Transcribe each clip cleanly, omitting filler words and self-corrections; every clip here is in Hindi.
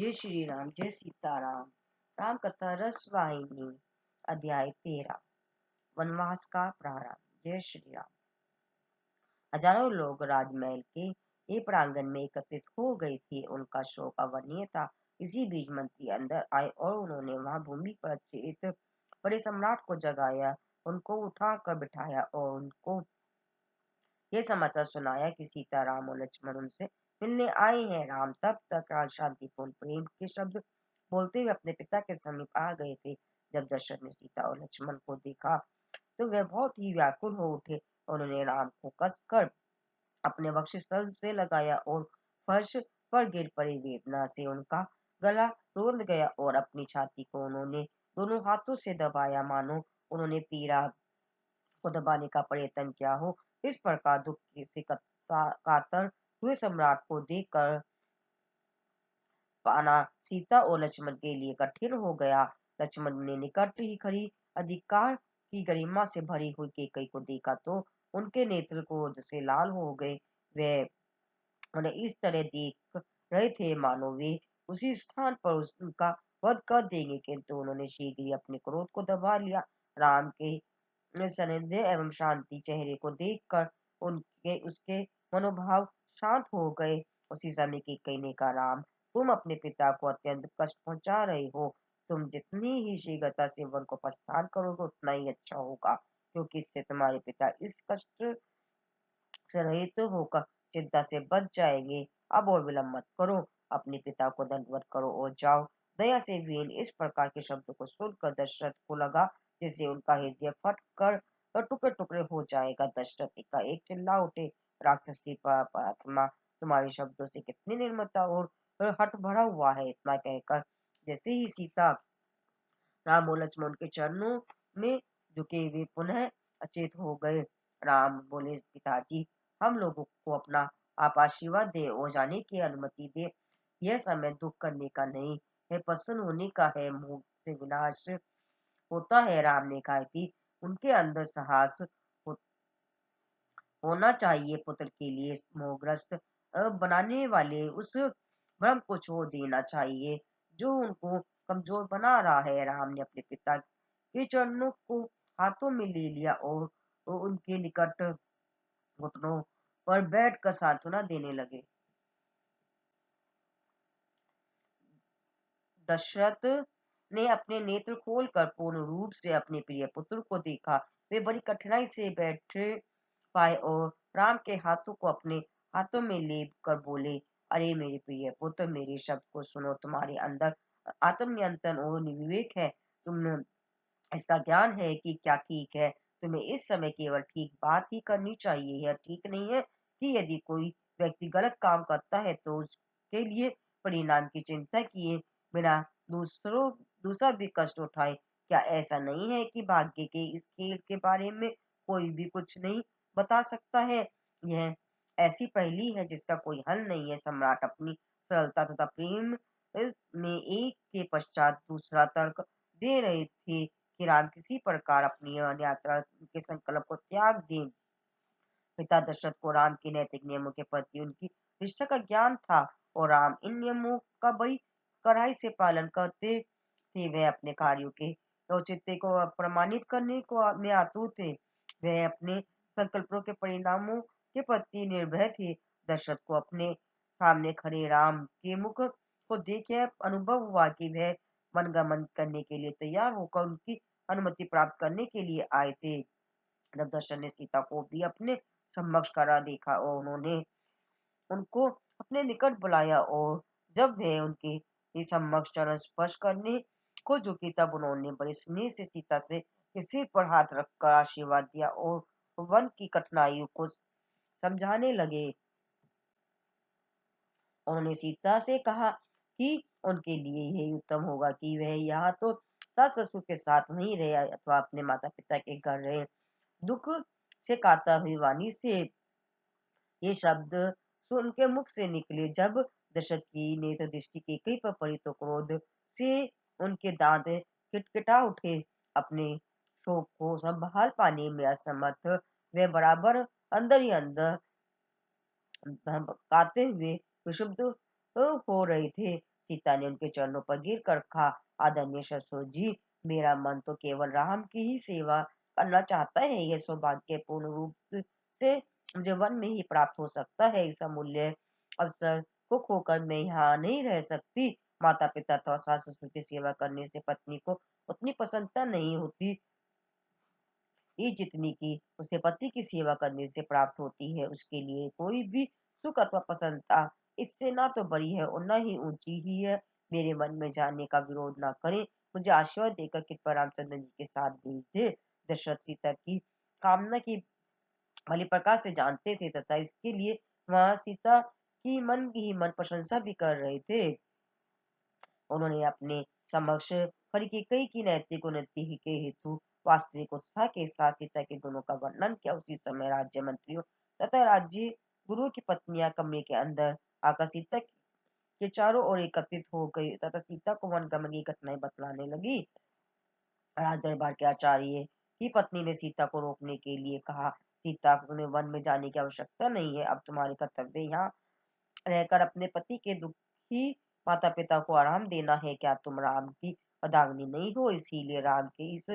जय श्री राम, जय सीताराम। राम कथा रस वाहिनी, अध्याय 13। वनवास का प्रारंभ। जय श्री राम। हजारों लोग राजमहल के ये प्रांगण में एकत्रित हो गए थे। उनका शोक अवर्णनीय था। इसी बीच मंत्री अंदर आए और उन्होंने वहां भूमि पर चेत बड़े सम्राट को जगाया, उनको उठा कर बिठाया और उनको ये समाचार सुनाया कि सीता, राम और लक्ष्मण उनसे मिलने आए हैं। राम तब तक शांतिपूर्ण प्रेम के शब्द बोलते हुए अपने पिता के समीप आ गए थे। जब दशरथ ने सीता और लक्ष्मण को देखा तो वे बहुत ही व्याकुल हो उठे। उन्होंने राम को कसकर अपने वक्षस्थल से लगाया और फर्श पर गिर पड़ी। वेदना से उनका गला रुंध गया और अपनी छाती को उन्होंने दोनों हाथों से दबाया, मानो उन्होंने पीड़ा को दबाने का प्रयत्न किया हो। इस प्रकार दुख से कातर हुए सम्राट को देखकर पाना सीता और लक्ष्मण के लिए कठिन हो गया। लक्ष्मण ने निकट ही खड़ी अधिकार की गरिमा से भरी हुई कैकई को देखा तो उनके नेत्र क्रोध से लाल हो गए। वे उन्हें इस तरह देख रहे थे मानो वे उसी स्थान पर उनका वध कर देंगे, किंतु उन्होंने शीघ्र ही अपने क्रोध को दबा लिया। राम के सानिध्य एवं शांति चेहरे को देखकर उनके उसके मनोभाव शांत हो गए। उसी समय की कई ने कहा, राम, तुम अपने पिता को अत्यंत कष्ट पहुंचा रहे हो। तुम जितनी ही शीघ्रता से वन को प्रस्थान करोगे उतना ही अच्छा होगा, क्योंकि इससे तुम्हारे पिता इस कष्ट से रहित होकर चिंता से बच जाएंगे। अब और विलंब मत करो, अपने पिता को दंडवत करो और जाओ। दया से वीर इस प्रकार के शब्दों को सुनकर दशरथ को लगा जैसे उनका हृदय फट कर टुकड़े टुकड़े हो जाएगा। दशरथ का एक चिल्ला उठे, राक्षसी आत्मा, तुम्हारे शब्दों से कितनी निर्ममता और हट भरा हुआ है। इतना कहकर जैसे ही सीता, राम और लक्ष्मण के चरणों में झुके वे पुनः अचेत हो गए। राम बोले, पिताजी, हम लोगों को अपना आप आशीर्वाद दे और जाने की अनुमति दे। यह समय दुख करने का नहीं है, प्रसन्न होने का है। मुंह से विनाश होता है। राम ने कहा कि उनके अंदर साहस हो, होना चाहिए। पुत्र के लिए मोहग्रस्त बनाने वाले उस भ्रम को छोड़ देना चाहिए जो उनको कमजोर बना रहा है। राम ने अपने पिता के चरणों को हाथों में ले लिया और उनके निकट घुटनों पर बैठकर सांत्वना देने लगे। दशरथ ने अपने नेत्र खोलकर पूर्ण रूप से अपने प्रिय पुत्र को देखा। वे बड़ी कठिनाई से बैठ पाए और राम के हाथों को अपने हाथों में ले कर बोले, अरे मेरे प्रिय पुत्र, मेरे शब्द को सुनो। तुम्हारे अंदर आत्मनियंत्रण और विवेक है। तुम इसका ज्ञान है कि क्या ठीक है। तुम्हें इस समय केवल ठीक बात ही करनी चाहिए। यह ठीक नहीं है कि यदि कोई व्यक्ति गलत काम करता है तो उसके लिए परिणाम की चिंता किए बिना दूसरा भी कष्ट उठाए। क्या ऐसा नहीं है कि भाग्य के इस खेल के बारे में कोई भी कुछ नहीं बता सकता है? यह ऐसी पहेली है जिसका कोई हल नहीं है। सम्राट अपनी सरलता तथा प्रेम में एक के पश्चात दूसरा तर्क दे रहे थे कि राम किसी प्रकार अपनी यात्रा के संकल्प को त्याग दें। पिता दशरथ को राम के नैतिक नियमों के प्रति उनकी निष्ठा का ज्ञान था और राम इन नियमों का बड़ी कड़ाई से पालन करते थे। वह अपने कार्यों के औचित्य को प्रमाणित करने को में आतुर थे। वह अपने संकल्पों के परिणामों के प्रति निर्भय थे। दशरथ को अपने सामने खड़े राम के मुख को देख यह अनुभव हुआ कि वह मनगमन करने के लिए तैयार होकर उनकी अनुमति प्राप्त करने के लिए आए थे। जब दशरथ ने सीता को भी अपने समक्ष खड़ा देखा और उन्होंने उनको अपने निकट बुलाया और जब वह उनके ही समक्ष चरण स्पर्श करने को झुकी तब उन्होंने बड़े स्नेह से सीता से के सिर पर हाथ रखकर आशीर्वाद दिया और वन की कठिनाइयों को समझाने लगे। उन्होंने सीता से कहा कि उनके लिए यही उत्तम होगा कि वह यहाँ तो सास ससुर के साथ वहीं रहे अथवा अपने माता पिता के घर रहे। दुख से कातर हुई वाणी से ये शब्द सुन के मुख से निकले। जब दशरथ की नेत्र दृष्टि कैकेयी पर पड़ी तो क्रोध से उनके दांत किटकिटा उठे। अपने शोक को संभाल पाने में असमर्थ वे बराबर अंदर ही अंदर धमकाते हुए विक्षुब्ध हो रहे थे। सीता ने उनके चरणों पर गिर कर कहा, आदरणीय ससुर जी, मेरा मन तो केवल राम की ही सेवा करना चाहता है। यह सौभाग्य पूर्ण रूप से मुझे वन में ही प्राप्त हो सकता है। इस अमूल्य अवसर को खोकर मैं यहाँ नहीं रह सकती। माता पिता अथवा सास ससुर की सेवा करने से पत्नी को उतनी प्रसन्नता नहीं होती ये जितनी की उसे पति की सेवा करने से प्राप्त होती है। उसके लिए कोई भी सुख अथवा प्रसन्नता इससे ना तो बड़ी है और न ही ऊंची ही है। मेरे मन में जाने का विरोध ना करें, मुझे आशीर्वाद देकर कृपया रामचंद्र जी के साथ भेज दे। दशरथ सीता की कामना की भली प्रकार से जानते थे तथा इसके लिए वहां सीता की मन प्रशंसा भी कर रहे थे। उन्होंने अपने समक्ष कैकेयी की नैतिक उन्नति के हेतु वास्तविक उत्साह के साथ सीता के गुणों का वर्णन किया। उसी समय राज्य मंत्रियों तथा राज्य गुरु की पत्नियां कमरे के अंदर आकर सीता के चारों ओर एकत्रित हो गई तथा सीता को वनगमन की घटनाएं बतलाने लगी। राज दरबार के आचार्य की पत्नी ने सीता को रोकने के लिए कहा, सीता, तुम्हें वन में जाने की आवश्यकता नहीं है। अब तुम्हारे कर्तव्य यहाँ रहकर अपने पति के दुखी माता पिता को आराम देना है। क्या तुम राम की अदांगनी नहीं हो? इसीलिए राम के इस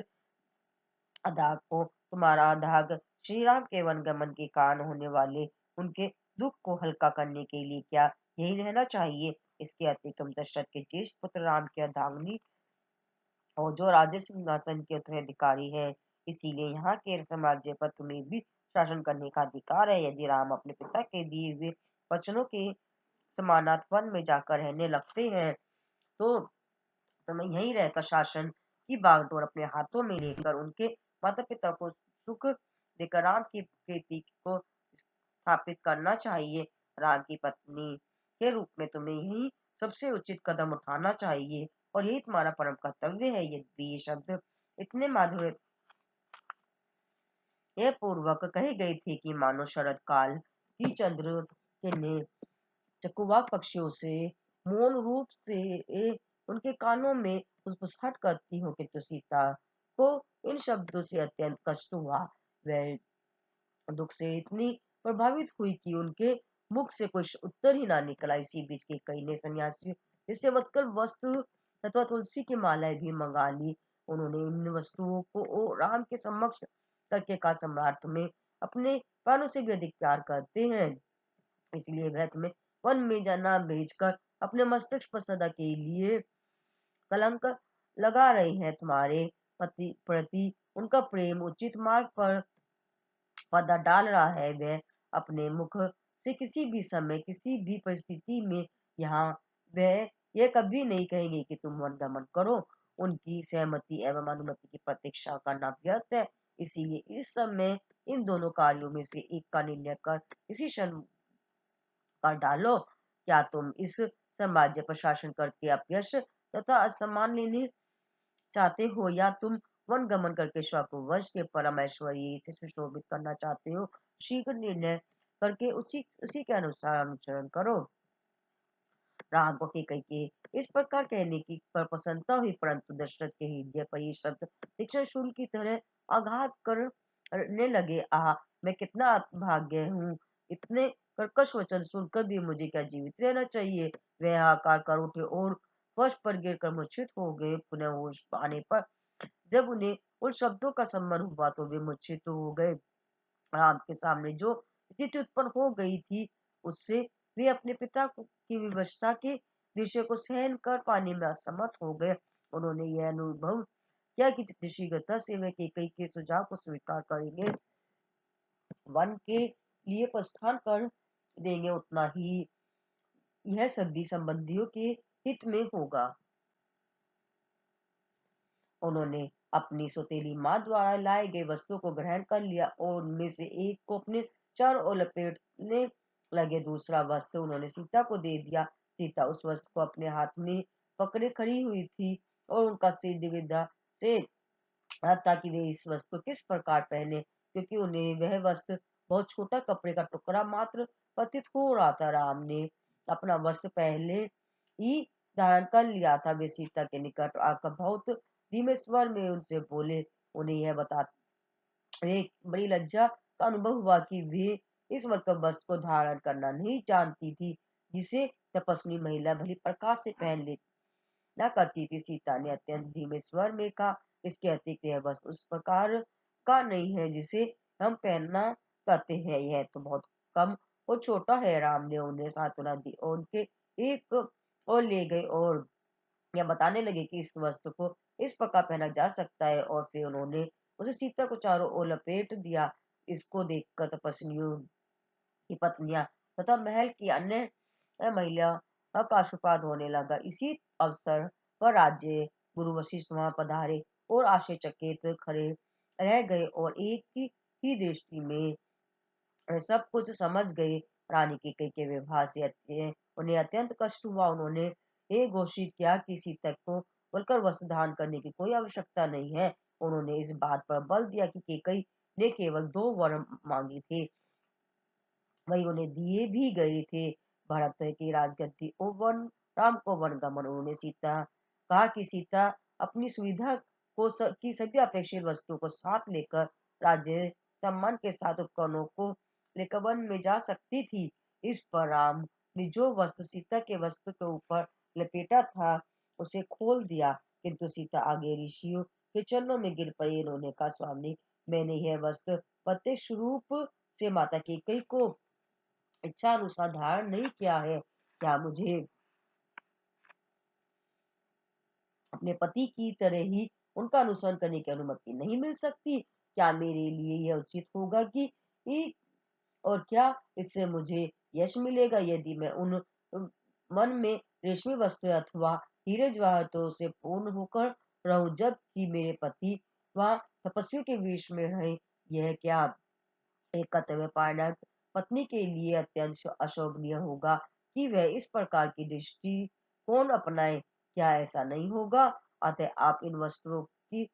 अदाग को तुम्हारा अदाग श्री राम के वनगमन के कारण होने वाले उनके दुख को हल्का करने के लिए क्या यही रहना चाहिए? इसके अतिरिक्त तुम दशरथ के ज्येष्ठ पुत्र राम की अर्धांगिनी और जो राज्य सिंहासन के उत्तराधिकारी है, इसीलिए यहाँ के साम्राज्य पर तुम्हें भी शासन करने का अधिकार है। यदि राम अपने पिता के दिए हुए वचनों के समानार्थ वन में जाकर रहने लगते हैं, तो तुम्हें यहीं रहकर शासन की बागडोर अपने हाथों में लेकर उनके माता पिता को सुख देकर राम की प्रीति को स्थापित करना चाहिए। राम की पत्नी के रूप में तुम्हें यही सबसे उचित कदम उठाना चाहिए और यही तुम्हारा परम कर्तव्य है। यदि ये शब्द इतने माधुर्य पूर्वक कहे गए थे कि मानो शरद काल की चंद्र किरणें चकवाक पक्षियों से मौन रूप से उनके कानों में फुसफुसाहट करती हो, किंतु सीता को इन शब्दों से अत्यंत कष्ट हुआ। वह दुख से इतनी प्रभावित हुई कि उनके मुख से कुछ उत्तर ही ना निकला। इसी बीच के कई ने सन्यासी जिससे वत्कल वस्तु तथा तुलसी की मालाएं भी मंगा ली। उन्होंने इन वस्तुओं को राम के समक्ष करके कहा, सम्राट तुम्हें अपने प्राणों से भी अधिक प्यार करते हैं, इसलिए वह तुम्हें वन में जाना भेजकर अपने मस्तिष्क पर सदा के लिए कलंक लगा रहे हैं। तुम्हारे पति प्रति उनका प्रेम उचित मार्ग पर पर्दा डाल रहा है। वह अपने मुख से किसी भी समय किसी भी परिस्थिति में यहाँ वह यह कभी नहीं कहेंगे कि तुम वनगमन करो। उनकी सहमति एवं अनुमति की प्रतीक्षा करना व्यर्थ है। इसीलिए इस समय इन दोनों कार्यों में से एक का निर्णय कर इसी क्षण कर डालो। क्या तुम इस साम्राज्य पर शासन करके अपयश तथा असम्मान लेने चाहते हो, या तुम वन गमन करके स्व को वश के परम ऐश्वर्य से सुशोभित करना चाहते हो? शीघ्र निर्णय करके उसी उसी के अनुसार अनुचरण करो। राम को कैकेयी के इस प्रकार कहने की पर प्रसन्नता हुई, परंतु दशरथ के हृदय पर ये शब्द तीक्ष्ण शूल की तरह आघात करने लगे। आह, मैं कितना अभाग्य हूँ! इतने कर्कश वचन सुनकर भी मुझे क्या जीवित रहना चाहिए? वह हाहाकार कर उठे और फर्श पर गिरकर मूर्छित हो गए। पुनः होश पाने पर जब उन्हें उन शब्दों का स्मरण हुआ तो वे मूर्छित हो गए। राम के सामने जो स्थिति उत्पन्न हो गई थी, उससे वे अपने पिता की विवशता के दृश्य को सहन कर पाने में असमर्थ हो गए। उन्होंने यह अनुभव किया कि जितनी शीघ्रता से वे कैकेयी के सुझाव को स्वीकार करेंगे, वन के लिए प्रस्थान कर देंगे, उतना ही यह सभी संबंधियों के हित में होगा। उन्होंने अपनी सौतेली माँ द्वारा लाए गए वस्तुओं को ग्रहण कर लिया और उनमें से एक को अपने चारों ओर लपेटने लगे। दूसरा वस्त्र उन्होंने सीता को दे दिया। सीता उस वस्त्र को अपने हाथ में पकड़े खड़ी हुई थी और उनका सिर दुविधा से था कि वे इस वस्त्र को किस प्रकार पहने, क्योंकि उन्हें वह वस्त्र बहुत छोटा कपड़े का टुकड़ा मात्र प्रतीत हो रहा था। राम ने अपना वस्त्र पहले ही धारण कर लिया था। वे सीता के निकट आकर बहुत धीमे स्वर में उनसे बोले। उन्हें यह बता एक बड़ी लज्जा का अनुभव हुआ कि वे इस वस्त्र को धारण करना नहीं जानती थी, जिसे तपस्वी महिला भली प्रकाश से पहन ले ना करती थी। सीता ने अत्यंत धीमे स्वर में कहा, इसके अतिरिक्त यह वस्त्र उस प्रकार का नहीं है जिसे हम पहनना कहते हैं, यह तो बहुत कम और छोटा है। राम ने उन्हें सांत्वना दी और उनके एक और ले गए और यह बताने लगे कि इस वस्त्र को इस प्रकार पहना जा सकता है, और फिर उन्होंने उसे सीता को चारों ओर लपेट दिया। इसको देखकर तपस्वियों की पत्नियां तथा महल की अन्य महिला आकाशपात होने लगा। इसी अवसर पर राज्य गुरु वशिष्ठ वहां पधारे और आश्चर्यचकित खड़े रह गए और एक ही दृष्टि में सब कुछ समझ गए। रानी कैकेयी के विवाह से उन्हें अत्यंत कष्ट हुआ। उन्होंने ये घोषित किया कि सीता को बलकर वस्त्र धारण करने की कोई आवश्यकता नहीं है। उन्होंने इस बात पर बल दिया कि कैकेयी ने केवल 2 वर मांगे थे, वही उन्हें दिए भी गए थे, भरत की राजगद्दी और वन राम को वनगमन। उन्होंने सीता कहा कि सीता अपनी सुविधा की सभी अपेक्षित वस्तुओं को साथ लेकर राज्य सम्मान के साथ उपकरणों को लेकर वन में जा सकती थी। इस पर राम ने जो वस्त्र सीता के वस्त्र के ऊपर लपेटा था उसे खोल दिया, किंतु सीता आगे ऋषियों के चरणों में गिर पड़ी। उन्होंने कहा, स्वामी, मैंने यह वस्त्र प्रत्यक्ष रूप से माता कैकेयी को इच्छा अनुसार धारण नहीं किया है। क्या मुझे अपने पति की तरह ही उनका अनुसरण करने की अनुमति नहीं मिल सकती? क्या मेरे लिए यह उचित होगा कि और क्या इससे मुझे यश मिलेगा यदि मैं उन मन में रेशमी वस्त्र अथवा हीरे जवाहरतों से पूर्ण होकर रहूं, जबकि मेरे पति वहां तपस्वी के वेश में रहे? यह क्या एक कर्तव्य पालक पत्नी के लिए अत्यंत अशोभनीय होगा कि वह इस प्रकार की दृष्टि कौन अपनाए? क्या ऐसा नहीं होगा? अतः आप इन वस्त्रों की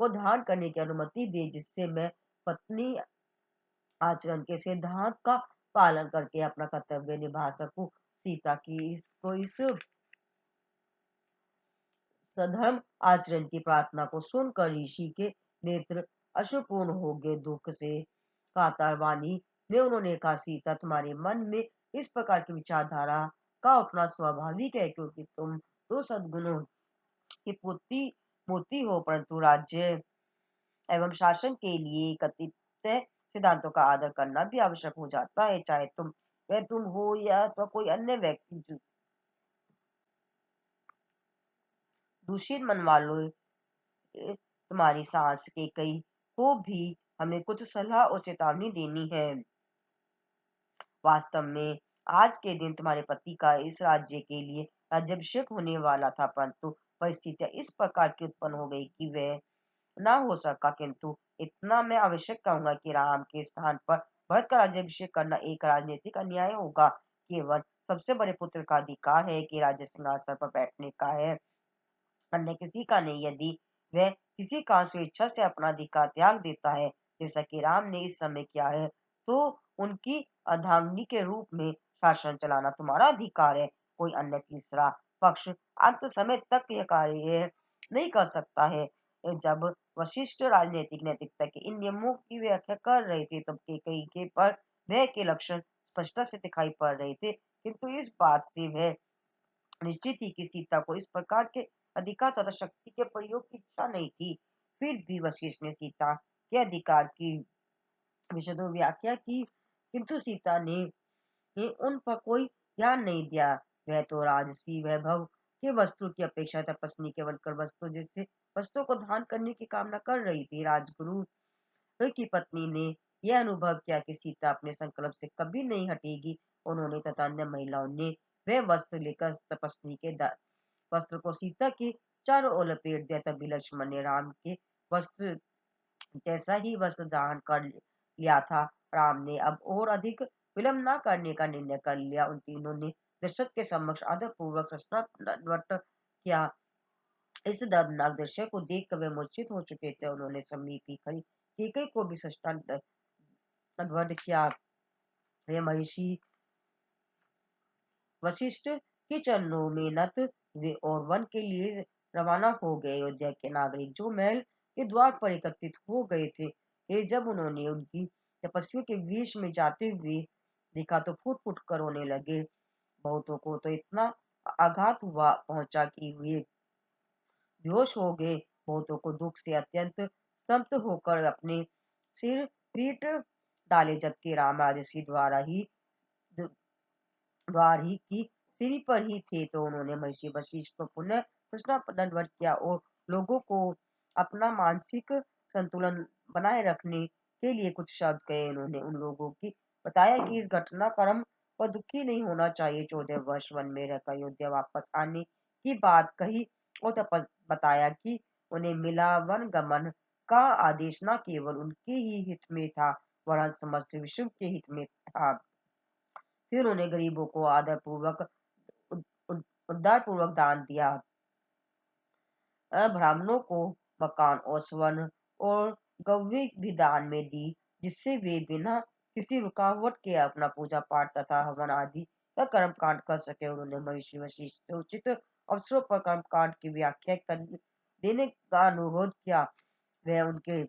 को धारण करने की अनुमति दे, जिससे मैं पत्नी आचरण के सिद्धांत का पालन करके अपना कर्तव्य निभा सकूं। सीता की इस सधर्म आचरण की प्रार्थना को सुनकर ऋषि के नेत्र अश्रुपूर्ण हो गए। दुख से कातर वाणी में उन्होंने कहा, सीता, तुम्हारे मन में इस प्रकार की विचारधारा का अपना स्वाभाविक है, क्योंकि तुम तो सद्गुणों की पुत्री मूर्ति हो, परंतु राज्य एवं शासन के लिए कथित सिद्धांतों का आदर करना भी आवश्यक हो जाता है, चाहे तुम हो या तो कोई अन्य व्यक्ति। दूषित मन वालों तुम्हारी सास के कई को भी हमें कुछ सलाह और चेतावनी देनी है। वास्तव में आज के दिन तुम्हारे पति का इस राज्य के लिए राज्याभिषेक होने वाला था, परंतु परिस्थितियां इस प्रकार की उत्पन्न हो गई कि वह ना हो सका। किंतु इतना मैं आवश्यक कहूंगा कि राम के स्थान पर भरत का राज्याभिषेक करना एक राजनीतिक अन्याय होगा। केवल सबसे बड़े पुत्र का अधिकार है कि राज्य सिंहासन पर बैठने का है, अन्य किसी का नहीं। यदि वह किसी कारण स्वेच्छा से अपना अधिकार त्याग देता है, जैसा कि राम ने इस समय किया है, तो उनकी अर्धांगिनी के रूप में शासन चलाना तुम्हारा अधिकार है। कोई अन्य तीसरा पक्ष अंत समय तक यह कार्य नहीं कर सकता है। जब वशिष्ठ राजनीतिक नैतिकता के इन नियमों की व्याख्या कर रहे थे, तब कैकेयी के पर भय के लक्षण स्पष्टता से दिखाई पड़ रहे थे, किंतु इस बात से वह निश्चित ही कि सीता को इस प्रकार के अधिकार तथा शक्ति के प्रयोग की इच्छा नहीं थी। फिर भी वशिष्ठ ने सीता के अधिकार की विशद व्याख्या की, किंतु सीता ने उन पर कोई ध्यान नहीं दिया। वह तो राजसी वैभव के वस्तु की अपेक्षा तपस्नी के बनकर वस्तु जैसे वस्तुओं को धारण करने की कामना कर रही थी। राजगुरु की पत्नी ने यह अनुभव किया कि सीता अपने संकल्प से कभी नहीं हटेगी। उन्होंने तथा अन्य महिलाओं ने वह वस्त्र लेकर तपस्वी के वस्त्र को सीता के चारों ओर लपेट दिया। तभी लक्ष्मण ने राम के वस्त्र जैसा ही वस्त्र धारण कर लिया था। राम ने अब और अधिक विलंब न करने का निर्णय कर लिया। उन तीनों ने दशरथ के समक्ष आदर पूर्वक साष्टांग किया। इस दर्दनाक दृश्य को देखकर वे मूर्छित हो चुके थे। उन्होंने समीप ही खड़ी कैकेयी को भी साष्टांग दंडवत किया। वे महर्षि वशिष्ठ के चरणों में नत वे और वन के लिए रवाना हो गए। अयोध्या के नागरिक जो महल के द्वार पर एकत्रित हो गए थे, ये जब उन्होंने उनकी तपस्वियों के वेश में जाते हुए देखा तो फूट फूट कर रोने लगे। बहुतों को तो इतना आघात हुआ पहुंचा कि वे बेहोश हो गए। बहुतों को दुख से अत्यंत स्तब्ध होकर अपने सिर पीट डाले, जबकि राम राजसी द्वार ही की सीढ़ी पर ही थे, तो उन्होंने महर्षि वशिष्ठ को पुनः प्रश्न दंडवत किया और लोगों को अपना मानसिक संतुलन बनाए रखने के लिए कुछ शब्द कहे। उन्होंने उन लोगों की बताया कि इस घटनाक्रम पर दुखी नहीं होना चाहिए। 14 वर्ष वन में रहकर अयोध्या वापस आने की बात कही और तब बताया कि उन्हें मिला वन गमन का आदेश न केवल उनके ही हित में था, वरन समस्त विश्व के हित में था। फिर उन्हें गरीबों को आदरपूर्वक उदारपूर्वक दान दिया, ब्राह्मणों को मकान और स्वर्ण और गव्य भी दान में दी, जिससे वे बिना किसी रुकावट के अपना पूजा पाठ तथा हवन आदि का कर्म कांड कर सके। उन्होंने महर्षि वशिष्ठ से उचित अवसरों पर कर्म कांड की व्याख्या कर देने का अनुरोध किया। वह उनके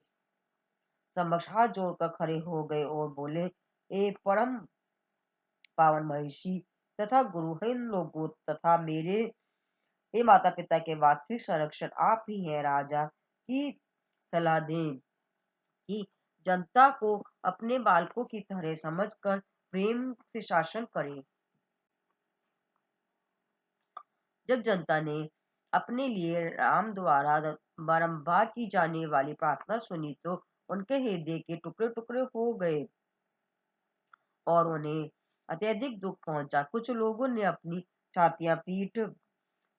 समक्ष हाथ जोड़कर खड़े हो गए और बोले, ए परम पावन महर्षि तथा गुरु हैं, इन लोगों तथा मेरे ये माता पिता के वास्तविक संरक्षण आप ही हैं। राजा की सलाह दें कि जनता को अपने बालकों की तरह समझकर प्रेम से शासन करें। जब जनता ने अपने लिए राम द्वारा बारंबार की जाने वाली प्रार्थना सुनी, तो उनके हृदय के टुकड़े टुकड़े हो गए और उन्हें अत्यधिक दुख पहुंचा। कुछ लोगों ने अपनी छातियां पीट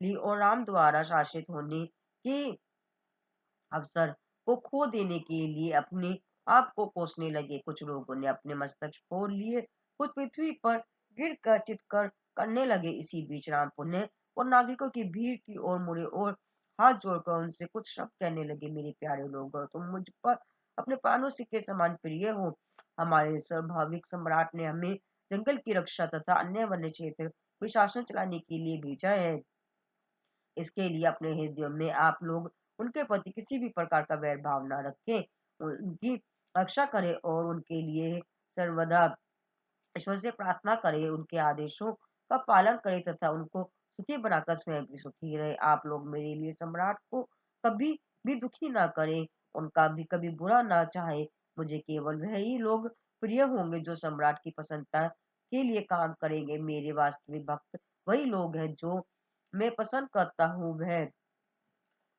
ली और राम द्वारा शासित होने के अवसर को खो देने के लिए अपने आप को कोसने लगे। कुछ लोगों ने अपने मस्तक फोड़ लिए, कुछ पृथ्वी पर गिर कर चित्कार करने लगे। इसी बीच राम पुण्य और नागरिकों की भीड़ की ओर मुड़े और हाथ जोड़कर उनसे कुछ शब्द कहने लगे, मेरे प्यारे लोगों, तुम मुझ पर अपने प्राणों से के समान प्रिय हो। हमारे स्वाभाविक सम्राट ने हमें जंगल की रक्षा तथा अन्य वन्य क्षेत्र में शासन चलाने के लिए भेजा है। इसके लिए अपने हृदयों में आप लोग उनके प्रति किसी भी प्रकार का वैर भाव न रखें, उनकी रक्षा करें और उनके लिए सर्वदा ईश्वर से प्रार्थना करें, उनके आदेशों का पालन करें तथा उनको सुखी बनाकर स्वयं भी सुखी रहे। आप लोग मेरे लिए सम्राट को कभी भी दुखी ना करें, उनका भी कभी बुरा ना चाहे। मुझे केवल वह ही लोग प्रिय होंगे जो सम्राट की प्रसन्नता के लिए काम करेंगे। मेरे वास्तविक भक्त वही लोग हैं जो मैं पसंद करता हूँ, वह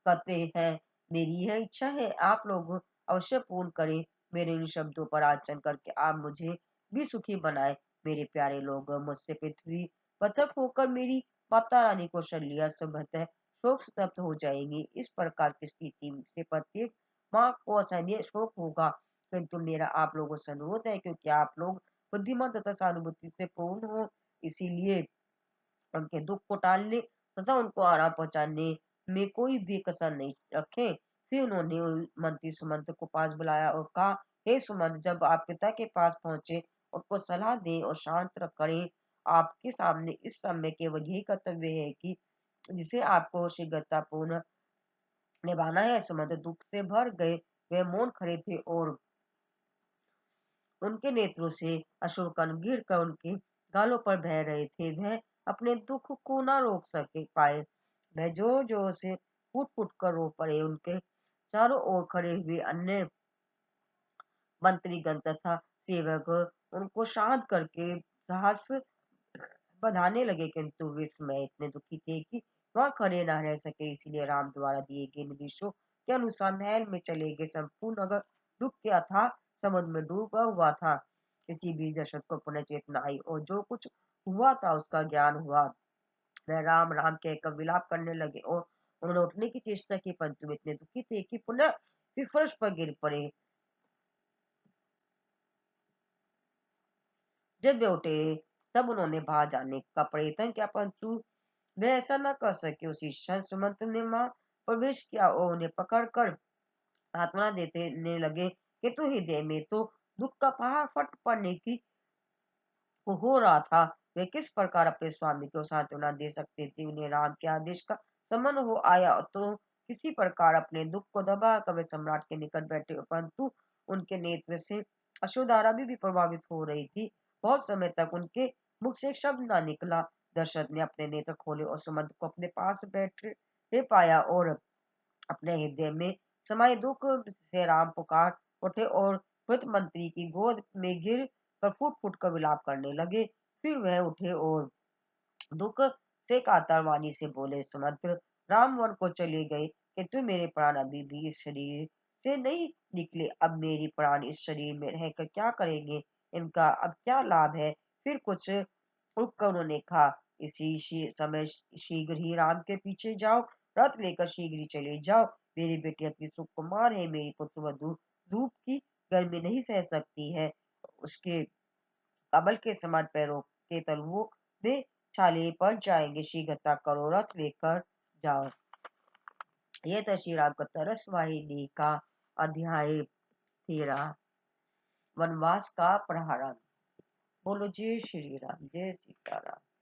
करते हैं। मेरी यह इच्छा है आप लोग अवश्य पूर्ण करें। मेरे इन शब्दों पर आचरण करके आप मुझे भी सुखी बनाए। मेरे प्यारे लोग, मुझसे पृथ्वी पृथक होकर मेरी माता रानी को शल्य स्वतः शोक स्तब्ध हो जाएंगी। इस प्रकार की स्थिति से प्रत्येक माँ को असहनीय शोक होगा, किंतु मेरा आप लोगों से अनुरोध है, क्योंकि आप लोग बुद्धिमान तथा सहानुभूति से पूर्ण हो, इसीलिए उनके दुख को टालने तथा उनको आराम पहुंचाने में कोई भी कसर नहीं रखे। फिर उन्होंने मंत्री सुमंत को पास बुलाया और कहा, हे सुमंत, जब आप पिता के पास पहुंचे उनको सलाह दें और शांत करें। आपके सामने इस समय केवल यही कर्तव्य है कि जिसे आपको शीघ्रतापूर्ण निभाना है। सुमंत दुख से भर गए, वे मौन खड़े थे और उनके नेत्रों से अश्रुकण गिरकर उनके गालों पर बह रहे थे। वह अपने दुख को ना रोक सके पाए, वह जोर जोर से फूट फूट कर रो पड़े। उनके चारों ओर खड़े हुए अन्य मंत्रीगण तथा सेवक उनको शांत करके साहस बढ़ाने लगे, किंतु वे समय इतने दुखी थे कि वहां खड़े न रह सके। इसलिए राम द्वारा दिए गए निर्देशों के अनुसार महल में चले गए। संपूर्ण नगर दुख के अथाह समुद्र में डूबा हुआ था। इसी बीच दशरथ को पुनः चेतना आई और जो कुछ हुआ था उसका ज्ञान हुआ। वह राम राम कहकर विलाप करने लगे और उन्होंने उठने की चेष्टा की, परंतु वे इतने दुखी थे कि पुनः विफर्श पर गिर पड़े। जब वे उठे तब उन्होंने बाहर जाने का प्रयत्न किया, परंतु वे ऐसा न कर सके। उसी क्षण सुमंत ने वहां प्रवेश किया और उन्हें पकड़कर सांत्वना देने लगे, कि तू हृदय में तो दुख का पहाड़ फट पड़ने की हो रहा था। वे किस प्रकार अपने स्वामी को सांत्वना दे सकते थे। उन्हें राम के आदेश का समन हो आया तो किसी प्रकार अपने दुख को दबाकर वे सम्राट के निकट बैठे, परंतु उनके नेत्र से अश्रुधारा भी प्रभावित हो रही थी। बहुत समय तक उनके मुख से एक शब्द ना निकला। दशरथ ने अपने नेत्र खोले और सुमंत को अपने पास बैठे पाया और अपने हृदय में समाये दुख से राम पुकार उठे और कृत मंत्री की गोद में गिर कर फूट फूट कर विलाप करने लगे। फिर वह उठे और दुख से कातर वाणी से बोले, सुमंत्र, राम वन को चले गए किंतु मेरे प्राण अभी भी इस शरीर से नहीं निकले। अब मेरी प्राण इस शरीर में रहकर क्या करेंगे? इनका अब क्या लाभ है? फिर कुछ रुक कर उन्होंने कहा, इसी समय शीघ्र ही राम के पीछे जाओ, रथ लेकर शीघ्र ही चले जाओ। मेरी बेटी अति सुकुमार है, मेरी पुत्र वधु धूप की गर्मी नहीं सह सकती है। उसके कमल के समान पैरों के तलुओं में छाले पड़ जाएंगे। शीघ्रता करो, रथ लेकर जाओ। ये था श्री राम का तरस वाहिनी का अध्याय 13, वनवास का प्रारंभ। बोलो जय श्री राम, जय सीताराम।